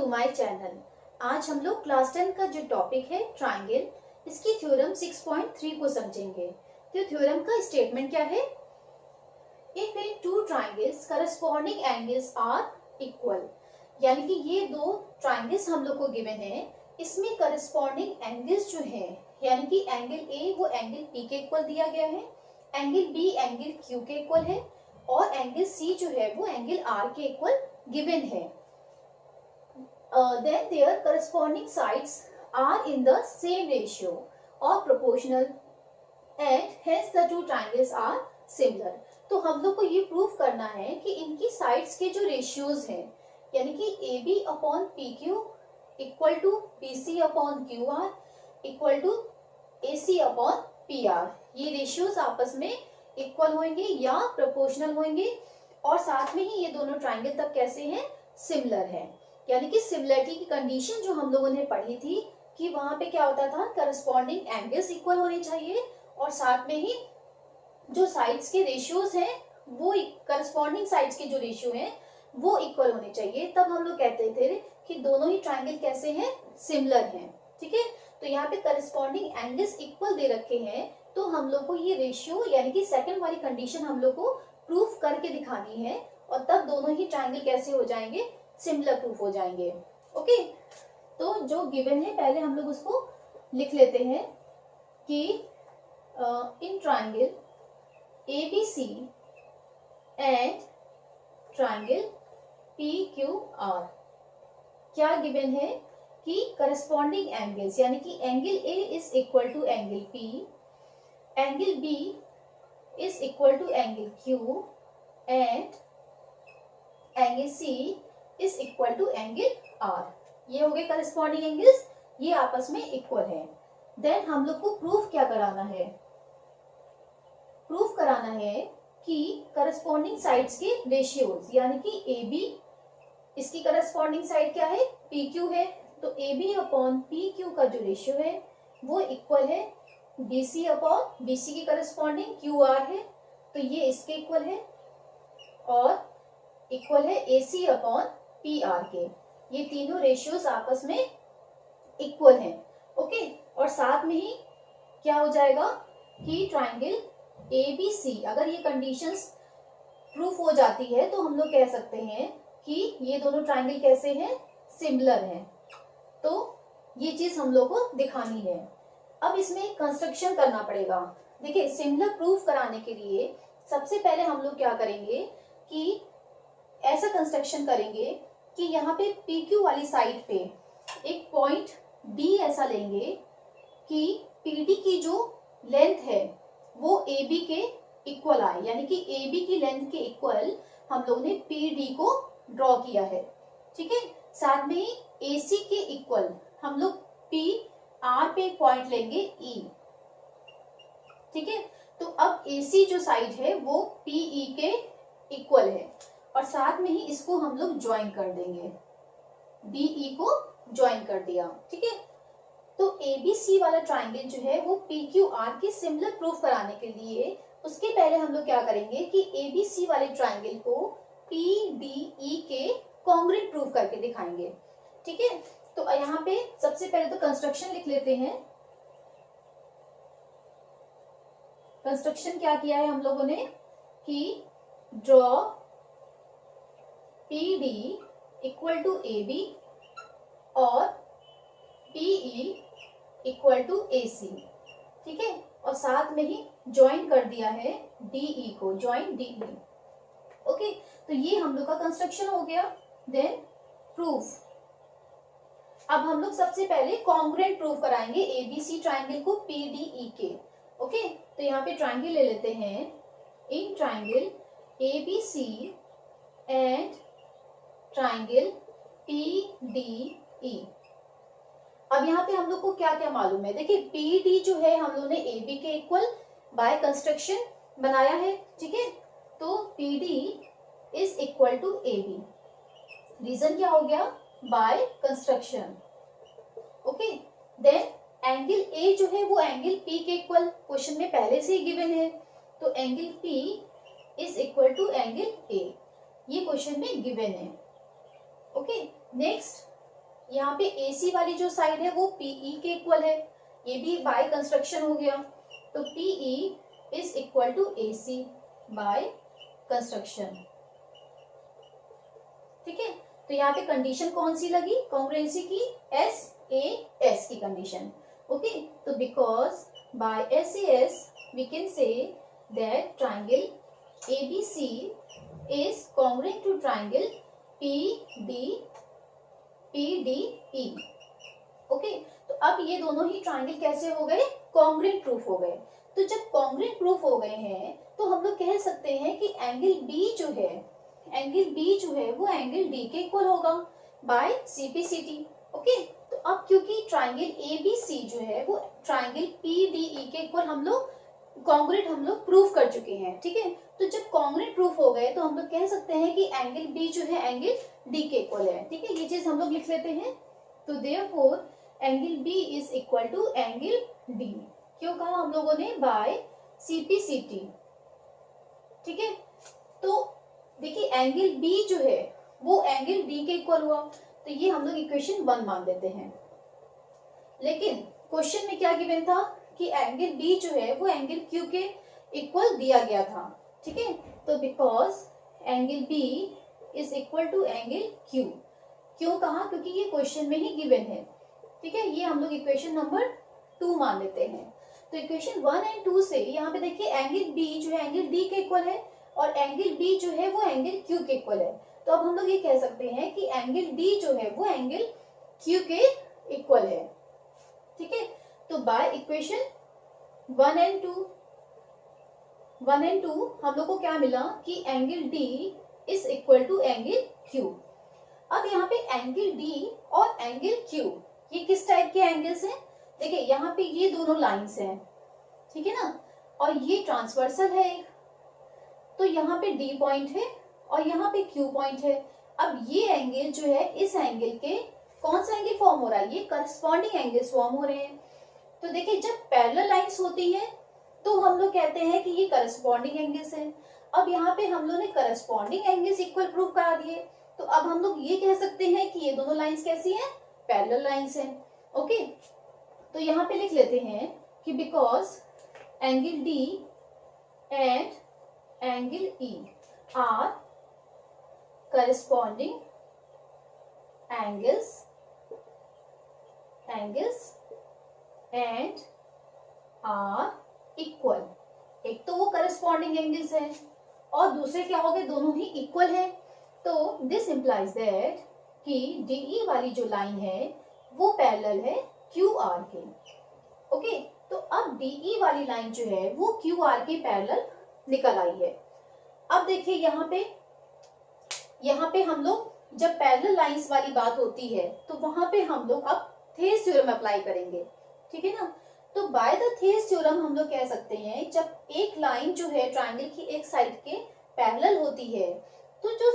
My channel. आज हम लोग क्लास 10 का जो टॉपिक है ट्रायंगल, इसकी थ्योरम 6.3 को समझेंगे। तो थ्योरम का स्टेटमेंट क्या है? If in two triangles corresponding angles are equal, यानी कि ये दो ट्रायंगल्स हम लोग को गिवन है, इसमें करस्पॉन्डिंग एंगल्स जो है, यानी कि एंगल ए वो एंगल पी के इक्वल दिया गया है, एंगल बी एंगल क्यू के इक्वल है और एंगल सी जो है वो एंगल आर के इक्वल गिवन है। Then their corresponding sides are in the same ratio or proportional and hence the two triangles are similar। तो हम लोग को ये प्रूव करना है कि इनकी साइड्स के जो रेशियोज हैं, यानी कि A B upon P Q equal to B C upon Q R equal to A C upon P R, ये रेशियोज आपस में इक्वल होंगे या प्रोपोर्शनल होंगे और साथ में ही ये दोनों ट्राइंगल तब कैसे हैं? सिमिलर है। यानी कि सिमिलरिटी की कंडीशन जो हम लोगों ने पढ़ी थी कि वहां पे क्या होता था, करस्पॉन्डिंग एंगल्स इक्वल होने चाहिए और साथ में ही जो साइड्स के रेशियोज हैं वो करस्पॉन्डिंग साइड्स के जो रेशियो हैं वो इक्वल होने चाहिए। तब हम लोग कहते थे कि दोनों ही ट्राइंगल कैसे हैं? सिमिलर हैं। ठीक है, तो यहाँ पे करस्पॉन्डिंग एंगल्स इक्वल दे रखे हैं, तो हम लोग को ये रेशियो यानी कि सेकंड वाली कंडीशन हम लोग को प्रूफ करके दिखानी है और तब दोनों ही ट्राइंगल कैसे हो जाएंगे? सिमिलर प्रूफ हो जाएंगे। ओके, तो जो गिवन है पहले हम लोग उसको लिख लेते हैं कि in triangle A B C and triangle P Q R क्या गिवन है कि करस्पॉन्डिंग एंगल्स, यानी कि angle A is equal to angle P, angle B is equal to angle Q and angle C is equal to angle R. ये हो गए corresponding angles, ये आपस में इक्वल है। देन हम लोग को प्रूफ क्या कराना है? प्रूफ कराना है कि करस्पॉन्डिंग साइड्स के रेशियोज, यानी कि ए बी, इसकी करस्पॉन्डिंग साइड क्या है? पी क्यू है, तो A B upon P Q का जो रेशियो है वो इक्वल है B C upon B C की करस्पॉन्डिंग क्यू आर है, तो ये इसके इक्वल है और इक्वल है ए सी अपॉन पी आर के। ये तीनों रेशियोज आपस में इक्वल हैं। ओके, और साथ में ही क्या हो जाएगा कि ट्राइंगल ए बी सी, अगर ये कंडीशंस प्रूफ हो जाती है तो हम लोग कह सकते हैं कि ये दोनों ट्राइंगल कैसे हैं? सिमिलर हैं। तो ये चीज हम लोग को दिखानी है। अब इसमें एक कंस्ट्रक्शन करना पड़ेगा। देखिए, सिमिलर प्रूफ कराने के लिए सबसे पहले हम लोग क्या करेंगे कि ऐसा कंस्ट्रक्शन करेंगे कि यहाँ पे पी क्यू वाली साइड पे एक पॉइंट डी ऐसा लेंगे कि पी डी की जो लेंथ है वो ए बी के इक्वल आए, यानी कि ए बी की लेंथ के इक्वल हम लोग ने पी डी को ड्रॉ किया है। ठीक है, साथ में ही ए सी के इक्वल हम लोग पी आर पे एक पॉइंट लेंगे ई। ठीक है, तो अब ए सी जो साइड है वो पी ई के इक्वल है और साथ में ही इसको हम लोग ज्वाइन कर देंगे, डी ई को ज्वाइन कर दिया। ठीक है, तो ए बी सी वाला ट्राइंगल जो है वो पी क्यू आर के सिमिलर प्रूफ कराने के लिए उसके पहले हम लोग क्या करेंगे कि ए बी सी वाले ट्राइंगल को पी डी ई के कॉन्ग्रुएंट प्रूफ करके दिखाएंगे। ठीक है, तो यहाँ पे सबसे पहले तो कंस्ट्रक्शन लिख लेते हैं। कंस्ट्रक्शन क्या किया है हम लोगों ने कि draw P D equal to A B और P E equal to A C. ठीक है, और साथ में ही ज्वाइन कर दिया है डी ई को, ज्वाइन डी ई। ओके, तो ये हम लोग का कंस्ट्रक्शन हो गया। Then proof. अब हम लोग सबसे पहले कॉन्ग्रुएंट प्रूफ कराएंगे ए बी सी ट्राइंगल को पी डी ई के। ओके, तो यहाँ पे ट्राइंगल ले लेते हैं। In triangle A B C and triangle P D E. अब यहाँ पे हम लोग को क्या क्या मालूम है? देखिए, पी डी जो है हम लोग ने ए बी के इक्वल बाय कंस्ट्रक्शन बनाया है। ठीक है, तो P D is equal to A B. Reason क्या हो गया? By construction. Okay, then angle A जो है वो एंगल पी के इक्वल क्वेश्चन में पहले से ही गिवन है, तो angle P is equal to angle A, ये क्वेश्चन में गिवन है। ओके, नेक्स्ट यहाँ पे AC वाली जो साइड है वो PE के इक्वल है, ये भी बाय कंस्ट्रक्शन हो गया, तो PE is equal to AC by construction. ठीक है, तो यहाँ पे कंडीशन कौन सी लगी कॉन्ग्रुएंसी की, SAS की कंडीशन। ओके, तो because by SAS we can say that triangle ABC is congruent to triangle PDE। Okay, तो अब ये दोनों ही ट्राइंगल कैसे हो गए, कॉन्ग्रुएंट प्रूफ हो गए। तो जब कॉन्ग्रुएंट प्रूफ हो गए हैं तो हम लोग कह सकते हैं कि एंगल B जो है, एंगल B जो है वो एंगल D के इक्वल होगा बाय CPCT। ओके, तो अब क्योंकि ट्राइंगल ABC जो है वो ट्राइंगल PDE के इक्वल हम लोग कॉन्ग्रुएंट हम लोग प्रूफ कर चुके हैं। ठीक है, तो जब कॉन्ग्रुएंट प्रूफ हो गए तो हम लोग कह सकते हैं कि एंगल B जो है एंगल D के इक्वल है। ठीक है, ये चीज हम लोग लिख लेते हैं। तो therefore angle B is equal to angle D, क्यों कहा हम लोगों ने, बाय CPCT। ठीक है, तो देखिए एंगल B जो है वो एंगल D के इक्वल हुआ, तो ये हम लोग इक्वेशन 1 मान देते हैं। लेकिन क्वेश्चन में क्या गिवन था कि एंगल B जो है वो एंगल Q के इक्वल दिया गया था। ठीक है, तो because angle B is equal to angle Q, क्यों कहा, क्योंकि ये क्वेश्चन में ही गिवन है। ठीक है, ये हम लोग इक्वेशन नंबर 2 मान लेते हैं। तो इक्वेशन 1 एंड 2 से यहाँ पे देखिए एंगल B जो है एंगल D के इक्वल है और एंगल B जो है वो एंगल Q के इक्वल है। तो अब हम लोग ये कह सकते हैं कि एंगल D जो है वो एंगल Q के इक्वल है। ठीक है, तो बाय इक्वेशन 1 एंड 2 हम लोग को क्या मिला कि angle D is equal to angle Q। अब यहाँ पे एंगल D और एंगल Q ये किस टाइप के एंगल्स हैं, देखिए यहाँ पे ये दोनों लाइंस हैं, ठीक है ना, और ये ट्रांसवर्सल है एक, तो यहाँ पे D पॉइंट है और यहाँ पे Q पॉइंट है। अब ये एंगल जो है इस एंगल के कौन सा एंगल फॉर्म हो रहा है, ये करस्पॉन्डिंग एंगल्स फॉर्म हो रहे हैं। तो देखिए जब पैरेलल लाइंस होती हैं तो हम लोग कहते हैं कि ये करस्पॉन्डिंग एंगल्स हैं। अब यहाँ पे हम लोग ने करस्पॉन्डिंग एंगल्स इक्वल प्रूव करा दिए, तो अब हम लोग ये कह सकते हैं कि ये दोनों लाइंस कैसी हैं, पैरेलल लाइंस हैं। ओके, तो यहाँ पे लिख लेते हैं कि because angle D and angle E are corresponding angles and are equal. एक तो वो करस्पॉन्डिंग एंगल्स है और दूसरे क्या हो गए, दोनों ही इक्वल है। तो दिस इंप्लाइज दैट कि DE वाली जो लाइन है वो पैरेलल है QR के। ओके, तो अब DE वाली लाइन जो है वो QR के पैरेलल निकल आई है। अब देखिए यहाँ पे हम लोग जब पैरेलल लाइंस वाली बात होती है तो वहां पे हम लोग अब थेस थ्योरम अप्लाई करेंगे। ठीक है ना, तो बाय द थेस थ्योरम हम लोग कह सकते हैं जब एक लाइन जो है ट्राइंगल की एक साइड के पैरेलल होती है तो जो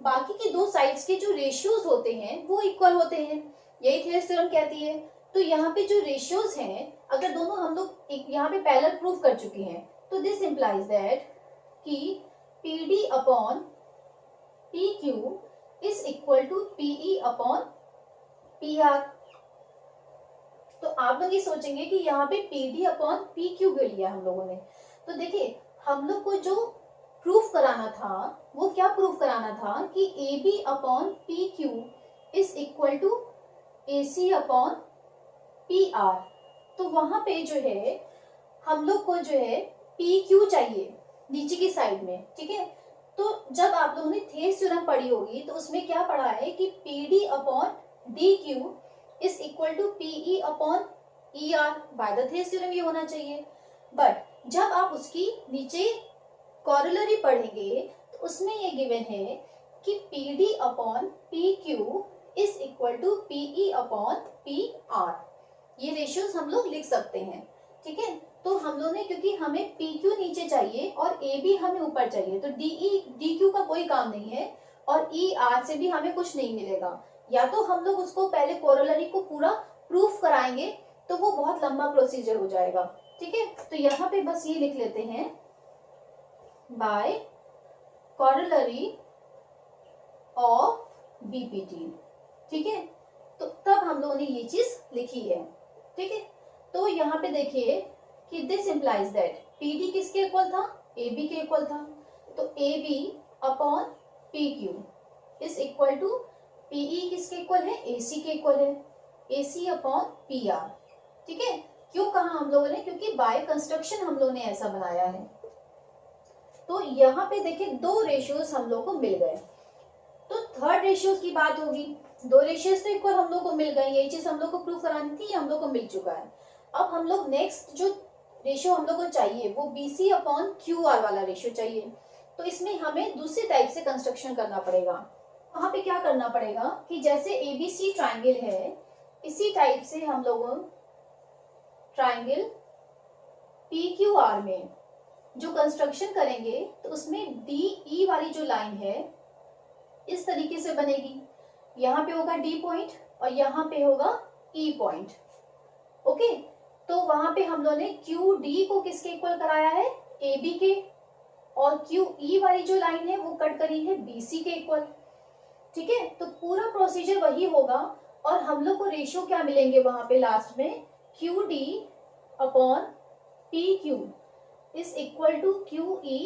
बाकी की दो साइड्स के जो रेशियोज होते हैं वो इक्वल होते हैं, यही थेस थ्योरम कहती है। तो यहाँ पे जो रेशियोज हैं अगर दोनों हम लोग यहाँ पे पैरेलल प्रूव कर चुके हैं तो दिस इंप्लाइज दैट कि PD upon PQ is equal to PE upon PR। तो आप लोग ये सोचेंगे कि यहाँ पे PD अपॉन PQ क्यों लिया हम लोगों ने, तो देखिए हम लोग को जो प्रूफ कराना था वो क्या प्रूफ कराना था कि AB upon PQ is equal to AC upon PR। तो वहां पे जो है हम लोग को जो है PQ चाहिए नीचे की साइड में। ठीक है, तो जब आप लोगों ने थेस थ्योरम पढ़ी होगी तो उसमें क्या पढ़ा है कि PD upon DQ is equal to PE upon ER, by the Thales theorem ये होना चाहिए। बट जब आप उसकी नीचे कॉरोलरी पढ़ेंगे तो उसमें ये गिवन है कि PD upon PQ is equal to PE upon PR। ये रेशियोज हम लोग लिख सकते हैं। ठीक है, तो हम लोग ने क्योंकि हमें PQ नीचे चाहिए और AB हमें ऊपर चाहिए तो DQ का कोई काम नहीं है और ER से भी हमें कुछ नहीं मिलेगा। या तो हम लोग उसको पहले कोरोलरी को पूरा प्रूफ कराएंगे तो वो बहुत लंबा प्रोसीजर हो जाएगा। ठीक है, तो यहाँ पे बस ये लिख लेते हैं बाय कोरोलरी ऑफ BPT। ठीक है, हम लोगों ने ये चीज लिखी है। ठीक है, तो यहाँ पे देखिए कि दिस इम्प्लाइज दैट पीडी किसके इक्वल था, AB के इक्वल था, तो AB upon PQ is equal to PE किसके इक्वल है, AC के इक्वल है, AC अपॉन PR। ठीक है, क्यों कहा हम लोगों ने, क्योंकि बाय कंस्ट्रक्शन हम लोगों ने ऐसा बनाया है। तो यहाँ पे देखिए दो रेशियोज हम लोग को मिल गए। तो थर्ड रेशियोज की बात होगी, दो रेशियोज तो इक्वल हम लोग को मिल गए, यही चीज हम लोग को प्रूव करानी थी, हम लोग को मिल चुका है। अब हम लोग नेक्स्ट जो रेशियो हम लोग को चाहिए वो BC अपॉन QR वाला रेशियो चाहिए। तो इसमें हमें दूसरी टाइप से कंस्ट्रक्शन करना पड़ेगा। वहां पे क्या करना पड़ेगा कि जैसे ABC ट्राइंगल है, इसी टाइप से हम लोग ट्राइंगल PQR में जो कंस्ट्रक्शन करेंगे तो उसमें DE वाली जो लाइन है इस तरीके से बनेगी। यहाँ पे होगा D पॉइंट और यहाँ पे होगा E पॉइंट। ओके, तो वहां पे हम लोगों ने QD को किसके इक्वल कराया है, AB के, और QE वाली जो लाइन है वो कट करी है BC के इक्वल। ठीक है, तो पूरा प्रोसीजर वही होगा और हम लोग को रेशियो क्या मिलेंगे वहां पे लास्ट में, QD upon PQ is equal to QE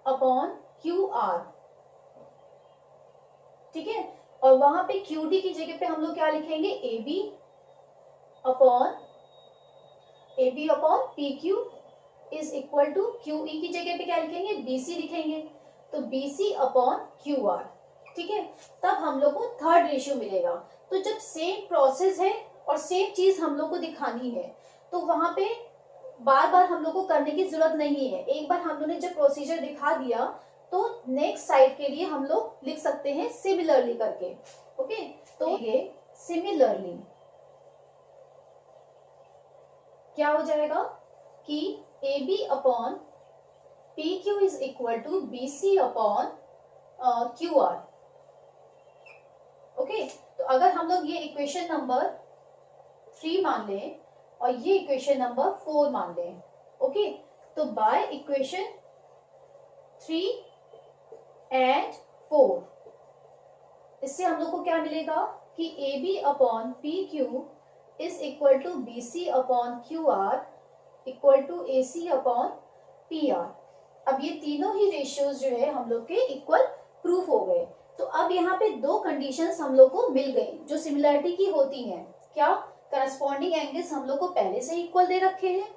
upon QR। ठीक है, और वहां पे QD की जगह पे हम लोग क्या लिखेंगे, AB upon PQ is equal to QE की जगह पे क्या लिखेंगे, BC लिखेंगे, तो BC अपॉन QR। ठीक है, तब हम लोग को थर्ड रेशियो मिलेगा। तो जब सेम प्रोसेस है और सेम चीज हम लोग को दिखानी है तो वहां पे बार बार हम लोग को करने की जरूरत नहीं है। एक बार हम लोग ने जब प्रोसीजर दिखा दिया तो नेक्स्ट साइड के लिए हम लोग लिख सकते हैं सिमिलरली करके। ओके, तो ये सिमिलरली क्या हो जाएगा कि AB upon PQ is equal to BC upon QR। Okay, तो अगर हम लोग ये इक्वेशन नंबर 3 मान लें और ये इक्वेशन नंबर 4 मान लें। ओके, तो बाय इक्वेशन 3 एंड 4 इससे हम लोग को क्या मिलेगा कि AB upon PQ is equal to BC upon QR equal to AC upon PR। अब ये तीनों ही रेशियोज जो है हम लोग के इक्वल प्रूफ हो गए। तो अब यहाँ पे दो कंडीशंस हम लोग को मिल गई जो सिमिलरिटी की होती हैं। क्या, करस्पॉन्डिंग एंगल्स हम लोग को पहले से इक्वल दे रखे हैं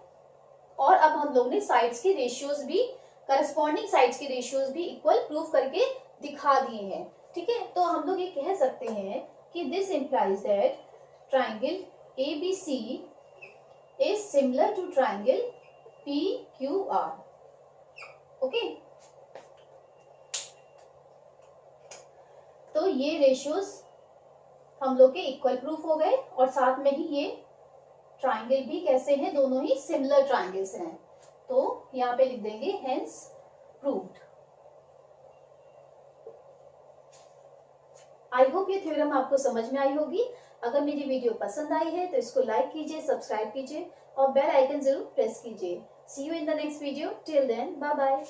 और अब हम लोग ने साइड्स के रेशियोज भी, करस्पॉन्डिंग साइड्स के रेशियोज भी इक्वल प्रूफ करके दिखा दिए हैं। ठीक है, तो हम लोग ये कह सकते हैं कि this implies that triangle ABC is similar to triangle PQR। Okay, तो ये रेशियोज हम लोग के इक्वल प्रूफ हो गए और साथ में ही ये ट्राइंगल भी कैसे हैं, दोनों ही सिमिलर ट्राइंगल्स हैं। तो यहाँ पे लिख देंगे हेंस प्रूव्ड। आई होप ये थ्योरम आपको समझ में आई होगी। अगर मेरी वीडियो पसंद आई है तो इसको लाइक कीजिए, सब्सक्राइब कीजिए और बेल आइकन जरूर प्रेस कीजिए। See you in the next video, till then bye bye.